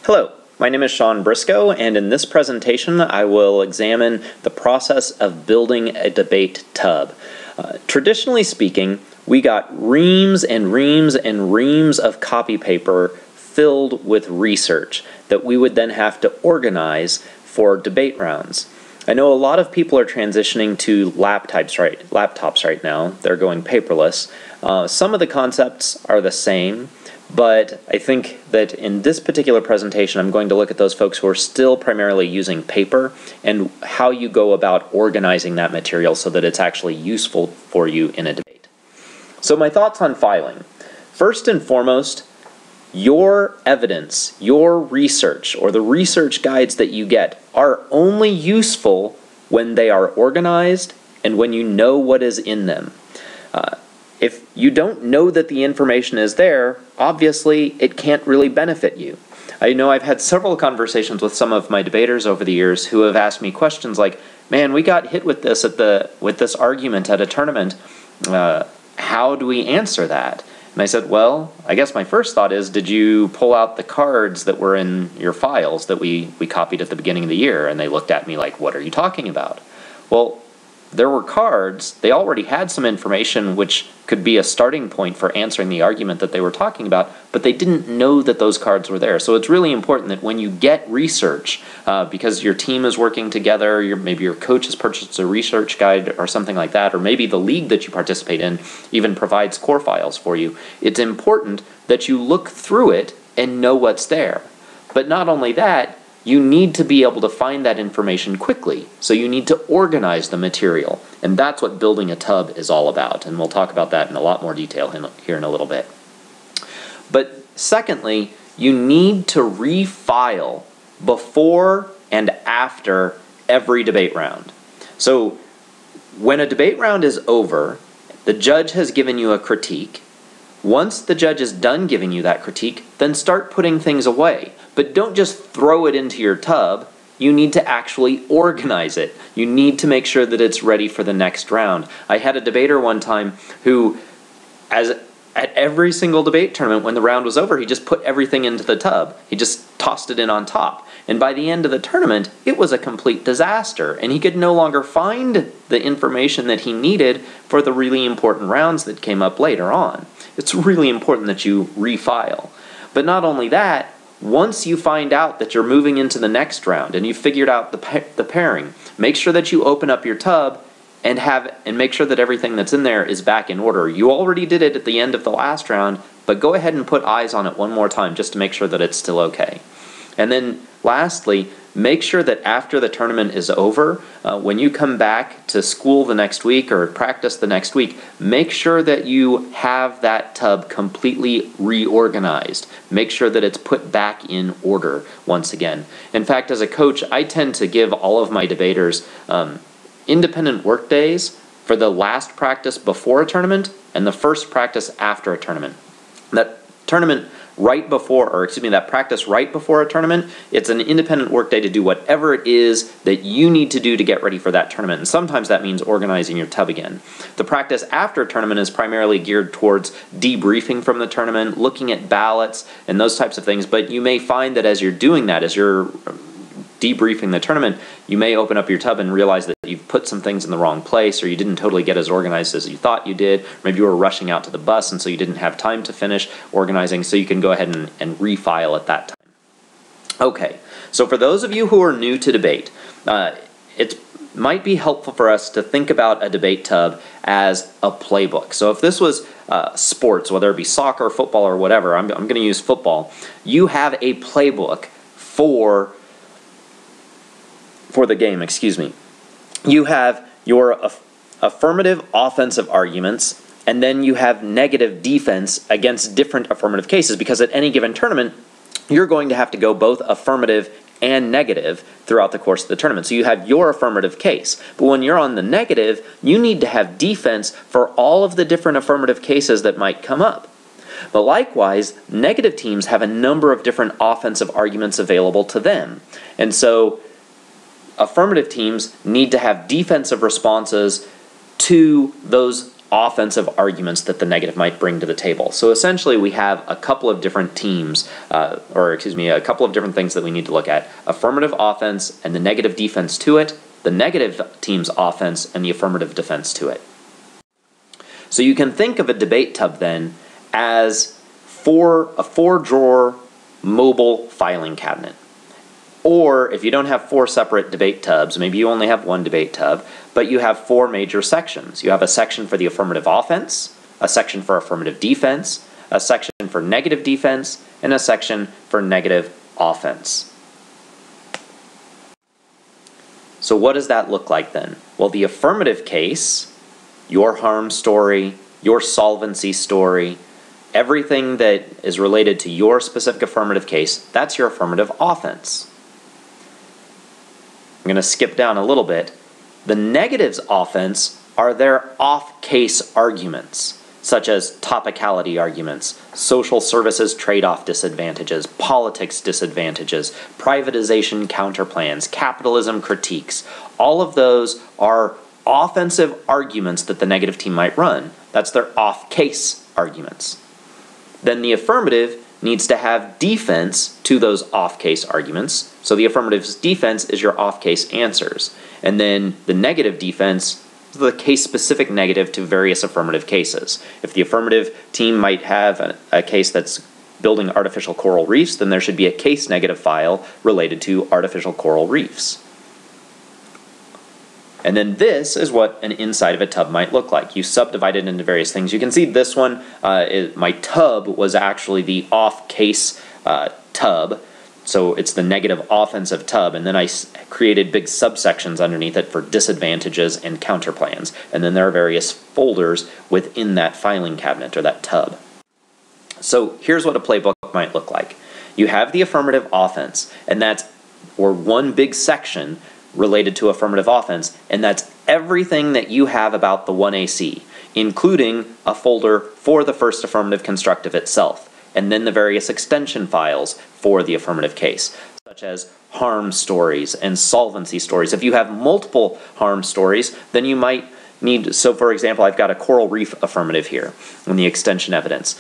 Hello, my name is Sean Briscoe, and in this presentation I will examine the process of building a debate tub. Traditionally speaking, we got reams and reams and reams of copy paper filled with research that we would then have to organize for debate rounds. I know a lot of people are transitioning to laptops right now. They're going paperless. Some of the concepts are the same, but I think that in this particular presentation I'm going to look at those folks who are still primarily using paper and how you go about organizing that material so that it's actually useful for you in a debate. So my thoughts on filing. First and foremost, your evidence, your research, or the research guides that you get are only useful when they are organized and when you know what is in them. If you don't know that the information is there, obviously it can't really benefit you. I know I've had several conversations with some of my debaters over the years who have asked me questions like, man, we got hit with this with this argument at a tournament. How do we answer that? And I said, well, I guess my first thought is, did you pull out the cards that were in your files that we copied at the beginning of the year? And they looked at me like, what are you talking about? Well, there were cards. They already had some information which could be a starting point for answering the argument that they were talking about, but they didn't know that those cards were there. So it's really important that when you get research, because your team is working together, maybe your coach has purchased a research guide or something like that, or maybe the league that you participate in even provides core files for you, it's important that you look through it and know what's there. But not only that, you need to be able to find that information quickly, so you need to organize the material, and that's what building a tub is all about, and we'll talk about that in a lot more detail here in a little bit. But secondly, you need to refile before and after every debate round. So when a debate round is over, the judge has given you a critique. Once the judge is done giving you that critique, then start putting things away. But don't just throw it into your tub. You need to actually organize it. You need to make sure that it's ready for the next round. I had a debater one time who, at every single debate tournament, when the round was over, he just put everything into the tub. He just tossed it in on top. And by the end of the tournament, it was a complete disaster. And he could no longer find the information that he needed for the really important rounds that came up later on. It's really important that you refile. But not only that, once you find out that you're moving into the next round and you've figured out the pairing, make sure that you open up your tub and make sure that everything that's in there is back in order. You already did it at the end of the last round, but go ahead and put eyes on it one more time just to make sure that it's still okay. And then lastly, make sure that after the tournament is over, when you come back to school the next week or practice the next week, make sure that you have that tub completely reorganized. Make sure that it's put back in order once again. In fact, as a coach, I tend to give all of my debaters independent work days for the last practice before a tournament and the first practice after a tournament. That practice right before a tournament, it's an independent work day to do whatever it is that you need to do to get ready for that tournament. And sometimes that means organizing your tub again. The practice after a tournament is primarily geared towards debriefing from the tournament, looking at ballots, and those types of things. But you may find that as you're doing that, as you're debriefing the tournament, you may open up your tub and realize that you've put some things in the wrong place, or you didn't totally get as organized as you thought you did. Maybe you were rushing out to the bus and so you didn't have time to finish organizing, so you can go ahead and refile at that time. Okay, so for those of you who are new to debate, it might be helpful for us to think about a debate tub as a playbook. So if this was sports, whether it be soccer, football, or whatever, I'm going to use football, you have a playbook for the game, You have your affirmative offensive arguments, and then you have negative defense against different affirmative cases, because at any given tournament, you're going to have to go both affirmative and negative throughout the course of the tournament. So you have your affirmative case. But when you're on the negative, you need to have defense for all of the different affirmative cases that might come up. But likewise, negative teams have a number of different offensive arguments available to them. And so affirmative teams need to have defensive responses to those offensive arguments that the negative might bring to the table. So essentially we have a couple of different teams, a couple of different things that we need to look at. Affirmative offense and the negative defense to it, the negative team's offense and the affirmative defense to it. So you can think of a debate tub then as a four-drawer mobile filing cabinet. Or if you don't have 4 separate debate tubs, maybe you only have 1 debate tub, but you have 4 major sections. You have a section for the affirmative offense, a section for affirmative defense, a section for negative defense, and a section for negative offense. So what does that look like then? Well, the affirmative case, your harm story, your solvency story, everything that is related to your specific affirmative case, that's your affirmative offense. I'm going to skip down a little bit. The negative's offense are their off-case arguments, such as topicality arguments, social services trade-off disadvantages, politics disadvantages, privatization counterplans, capitalism critiques. All of those are offensive arguments that the negative team might run. That's their off-case arguments. Then the affirmative needs to have defense to those off-case arguments. So the affirmative's defense is your off-case answers. And then the negative defense is the case-specific negative to various affirmative cases. If the affirmative team might have a case that's building artificial coral reefs, then there should be a case negative file related to artificial coral reefs. And then this is what an inside of a tub might look like. You subdivide it into various things. You can see this one, my tub was actually the off-case tub. So it's the negative offensive tub. And then I created big subsections underneath it for disadvantages and counterplans. And then there are various folders within that filing cabinet or that tub. So here's what a playbook might look like. You have the affirmative offense, and or one big section related to affirmative offense, and that's everything that you have about the 1AC, including a folder for the first affirmative constructive itself, and then the various extension files for the affirmative case, such as harm stories and solvency stories. If you have multiple harm stories, then you might need, so for example, I've got a coral reef affirmative here in the extension evidence.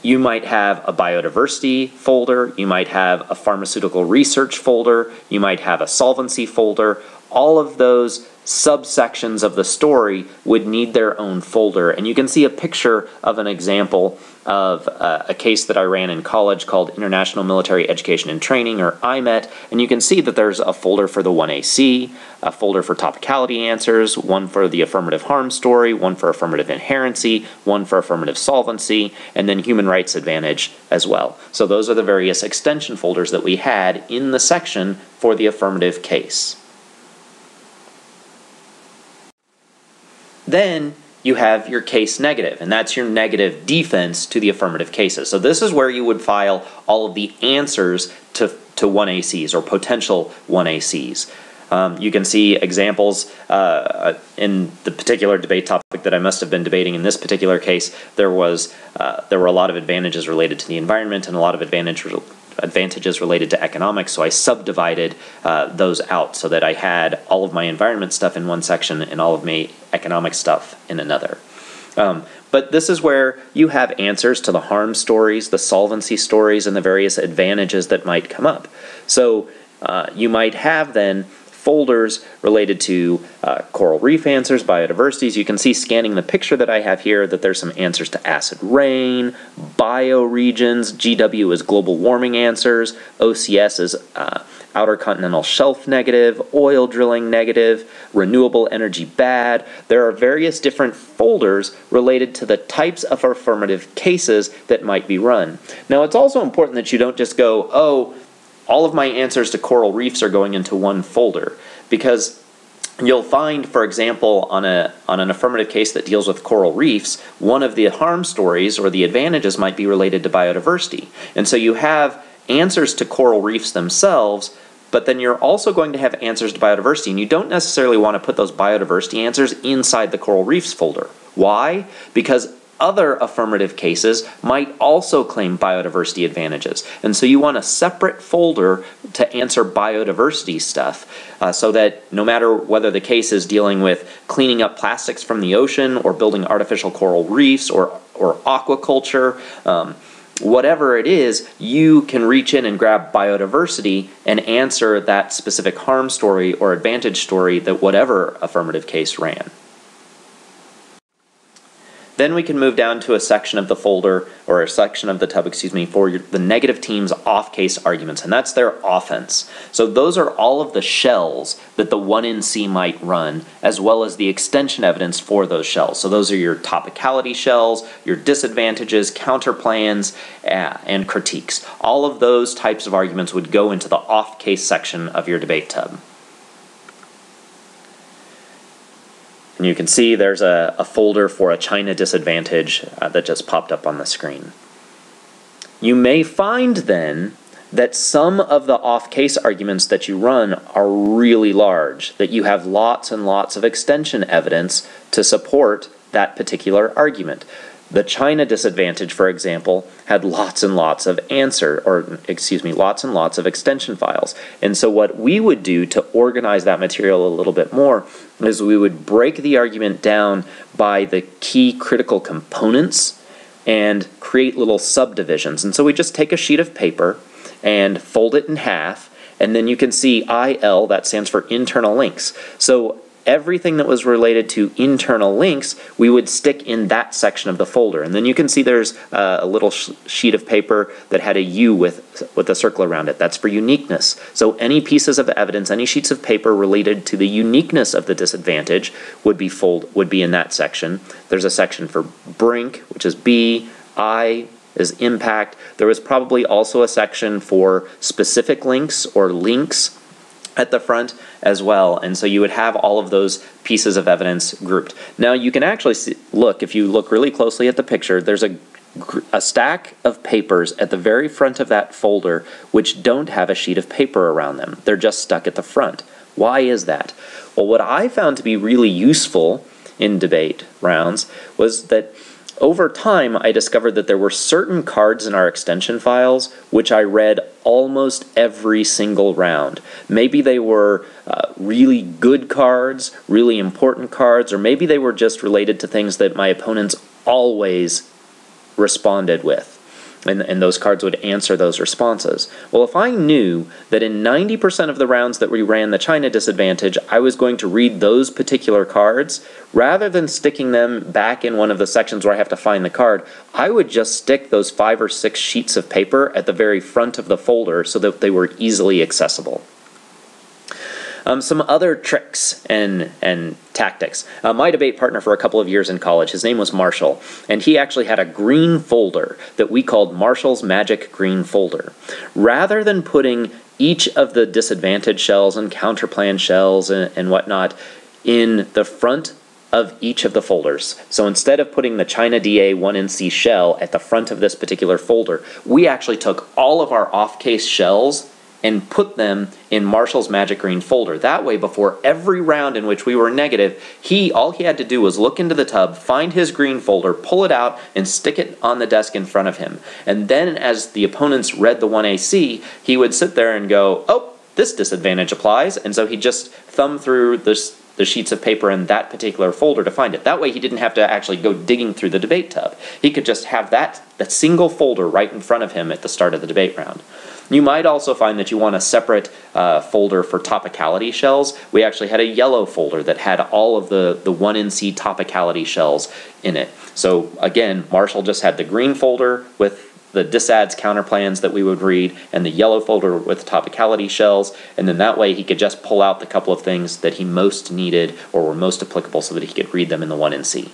You might have a biodiversity folder, you might have a pharmaceutical research folder, you might have a solvency folder. All of those subsections of the story would need their own folder. And you can see a picture of an example of a case that I ran in college called International Military Education and Training, or IMET, and you can see that there's a folder for the 1AC, a folder for topicality answers, one for the affirmative harm story, one for affirmative inherency, one for affirmative solvency, and then human rights advantage as well. So those are the various extension folders that we had in the section for the affirmative case. Then you have your case negative, and that's your negative defense to the affirmative cases. So this is where you would file all of the answers to 1ACs or potential 1ACs. You can see examples in the particular debate topic that I must have been debating. In this particular case, there were a lot of advantages related to the environment and a lot of advantages related to economics, so I subdivided those out so that I had all of my environment stuff in one section and all of my economic stuff in another. But this is where you have answers to the harm stories, the solvency stories, and the various advantages that might come up. So you might have then folders related to coral reef answers, biodiversities. You can see scanning the picture that I have here that there's some answers to acid rain, bioregions, GW is global warming answers, OCS is outer continental shelf negative, oil drilling negative, renewable energy bad. There are various different folders related to the types of affirmative cases that might be run. Now it's also important that you don't just go, oh, all of my answers to coral reefs are going into one folder, because you'll find, for example, on an affirmative case that deals with coral reefs, one of the harm stories or the advantages might be related to biodiversity. And so you have answers to coral reefs themselves, but then you're also going to have answers to biodiversity, and you don't necessarily want to put those biodiversity answers inside the coral reefs folder. Why? Because other affirmative cases might also claim biodiversity advantages. And so you want a separate folder to answer biodiversity stuff so that no matter whether the case is dealing with cleaning up plastics from the ocean or building artificial coral reefs or aquaculture, whatever it is, you can reach in and grab biodiversity and answer that specific harm story or advantage story that whatever affirmative case ran. Then we can move down to a section of the folder, or a section of the tub, for the negative team's off-case arguments, and that's their offense. So those are all of the shells that the 1NC might run, as well as the extension evidence for those shells. So those are your topicality shells, your disadvantages, counterplans, and critiques. All of those types of arguments would go into the off-case section of your debate tub. And you can see there's a folder for a China disadvantage that just popped up on the screen. You may find then that some of the off-case arguments that you run are really large, that you have lots and lots of extension evidence to support that particular argument. The China disadvantage, for example, had lots and lots of lots and lots of extension files. And so what we would do to organize that material a little bit more is we would break the argument down by the key critical components and create little subdivisions. And so we just take a sheet of paper and fold it in half, and then you can see IL, that stands for internal links. So everything that was related to internal links, we would stick in that section of the folder. And then you can see there's a little sheet of paper that had a U with a circle around it. That's for uniqueness. So any pieces of evidence, any sheets of paper related to the uniqueness of the disadvantage would be in that section. There's a section for brink, which is B. I is impact. There was probably also a section for specific links or links at the front as well, and so you would have all of those pieces of evidence grouped. Now you can actually if you look really closely at the picture, there's a stack of papers at the very front of that folder which don't have a sheet of paper around them. They're just stuck at the front. Why is that? Well, what I found to be really useful in debate rounds was that over time, I discovered that there were certain cards in our extension files which I read almost every single round. Maybe they were really good cards, really important cards, or maybe they were just related to things that my opponents always responded with. And those cards would answer those responses. Well, if I knew that in 90% of the rounds that we ran the China disadvantage, I was going to read those particular cards, rather than sticking them back in one of the sections where I have to find the card, I would just stick those 5 or 6 sheets of paper at the very front of the folder so that they were easily accessible. Some other tricks and tactics. My debate partner for a couple of years in college, his name was Marshall, and he actually had a green folder that we called Marshall's Magic Green Folder. Rather than putting each of the disadvantage shells and counterplan shells and whatnot in the front of each of the folders. So instead of putting the China DA 1NC shell at the front of this particular folder, we actually took all of our off-case shells and put them in Marshall's Magic Green folder. That way, before every round in which we were negative, all he had to do was look into the tub, find his green folder, pull it out, and stick it on the desk in front of him. And then as the opponents read the 1AC, he would sit there and go, oh, this disadvantage applies, and so he'd just thumb through the sheets of paper in that particular folder to find it. That way he didn't have to actually go digging through the debate tub. He could just have that single folder right in front of him at the start of the debate round. You might also find that you want a separate folder for topicality shells. We actually had a yellow folder that had all of the 1NC topicality shells in it. So again, Marshall just had the green folder with the disads counterplans that we would read, and the yellow folder with topicality shells, and then that way he could just pull out the couple of things that he most needed or were most applicable so that he could read them in the 1NC.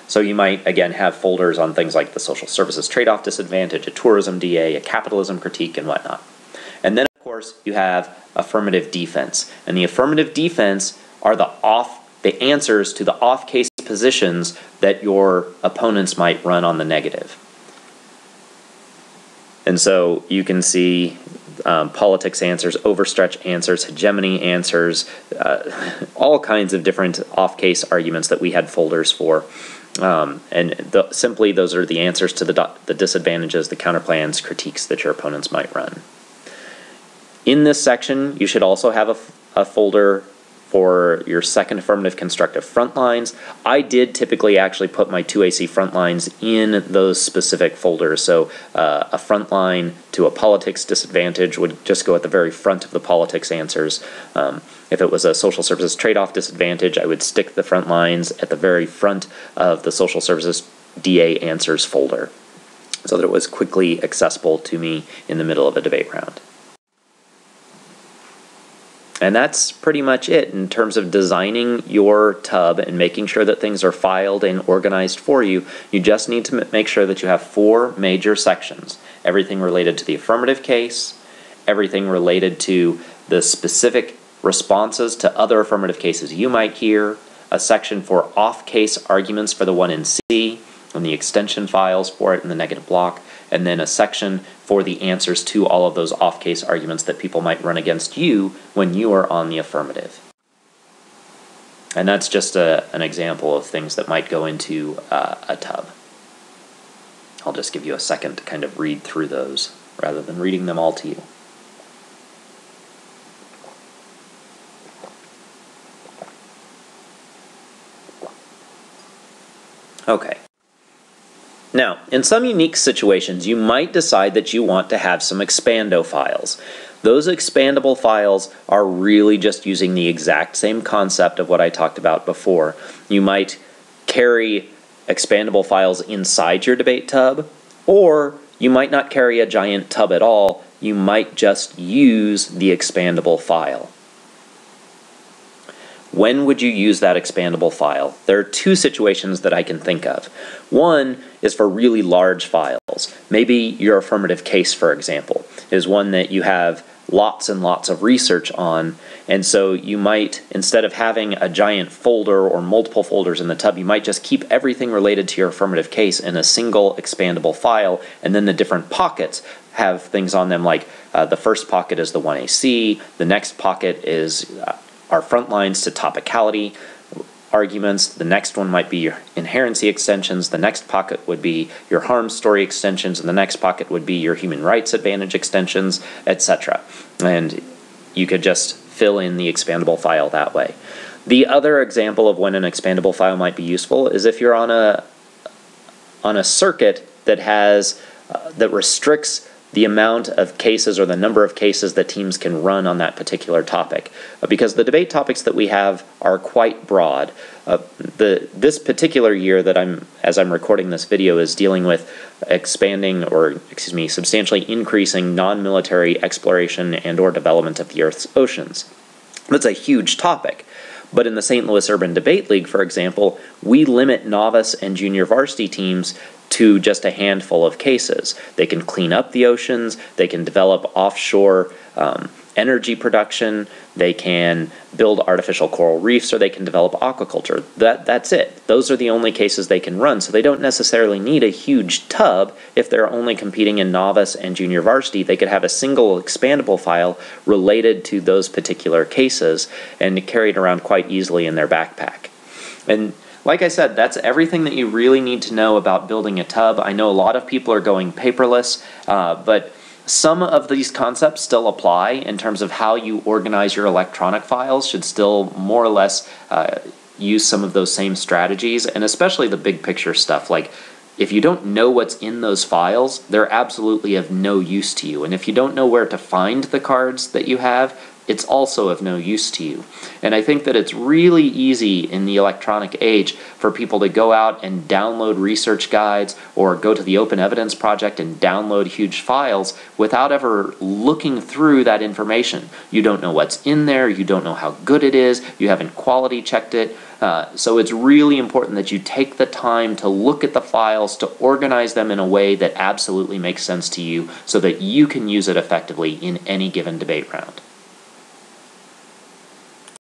So you might, again, have folders on things like the social services trade-off disadvantage, a tourism DA, a capitalism critique, and whatnot. And then, of course, you have affirmative defense. And the affirmative defense are the answers to the off-case positions that your opponents might run on the negative. And so you can see politics answers, overstretch answers, hegemony answers, all kinds of different off-case arguments that we had folders for. Simply, those are the answers to the disadvantages, the counterplans, critiques that your opponents might run. In this section, you should also have a folder for your second affirmative constructive front lines. I did typically actually put my 2AC front lines in those specific folders. So a front line to a politics disadvantage would just go at the very front of the politics answers. If it was a social services trade-off disadvantage, I would stick the front lines at the very front of the social services DA answers folder so that it was quickly accessible to me in the middle of a debate round. And that's pretty much it in terms of designing your tub and making sure that things are filed and organized for you. You just need to make sure that you have 4 major sections. Everything related to the affirmative case, everything related to the specific responses to other affirmative cases you might hear, a section for off-case arguments for the one in C, and the extension files for it in the negative block, and then a section for the answers to all of those off-case arguments that people might run against you when you are on the affirmative. And that's just an example of things that might go into a tub. I'll just give you a second to kind of read through those rather than reading them all to you. Okay. Now, in some unique situations, you might decide that you want to have some expando files. Those expandable files are really just using the exact same concept of what I talked about before. You might carry expandable files inside your debate tub, or you might not carry a giant tub at all. You might just use the expandable file. When would you use that expandable file? There are 2 situations that I can think of. One is for really large files. Maybe your affirmative case, for example, is one that you have lots and lots of research on, and so you might, instead of having a giant folder or multiple folders in the tub, you might just keep everything related to your affirmative case in a single expandable file, and then the different pockets have things on them like the first pocket is the 1AC, the next pocket is our front lines to topicality arguments, the next one might be your inherency extensions, the next pocket would be your harm story extensions, and the next pocket would be your human rights advantage extensions, etc. And you could just fill in the expandable file that way. The other example of when an expandable file might be useful is if you're on a circuit that has that restricts the amount of cases or the number of cases that teams can run on that particular topic. Because the debate topics that we have are quite broad. This particular year that as I'm recording this video is dealing with substantially increasing non-military exploration and or development of the Earth's oceans. That's a huge topic. But in the St. Louis Urban Debate League, for example, we limit novice and junior varsity teams to just a handful of cases. They can clean up the oceans, they can develop offshore energy production, they can build artificial coral reefs, or they can develop aquaculture. That's it. Those are the only cases they can run, so they don't necessarily need a huge tub if they're only competing in novice and junior varsity. They could have a single expandable file related to those particular cases and carry it around quite easily in their backpack. And like I said, that's everything that you really need to know about building a tub. I know a lot of people are going paperless, but some of these concepts still apply in terms of how you organize your electronic files should still more or less use some of those same strategies, and especially the big picture stuff. Like, if you don't know what's in those files, they're absolutely of no use to you. And if you don't know where to find the cards that you have, it's also of no use to you. And I think that it's really easy in the electronic age for people to go out and download research guides or go to the Open Evidence Project and download huge files without ever looking through that information. You don't know what's in there, you don't know how good it is, you haven't quality checked it. So it's really important that you take the time to look at the files, to organize them in a way that absolutely makes sense to you so that you can use it effectively in any given debate round.